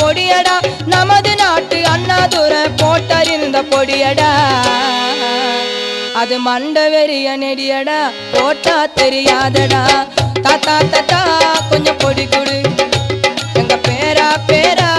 பொடியடா நமது நாட்டு அண்ணாதுரை போட்டறிந்த பொடியடா அது மண்ட வெறிய நெடியடா போட்டா தெரியாதடா தாத்தா தாத்தா கொஞ்சம் பொடி கொடு எங்க பேரா பேரா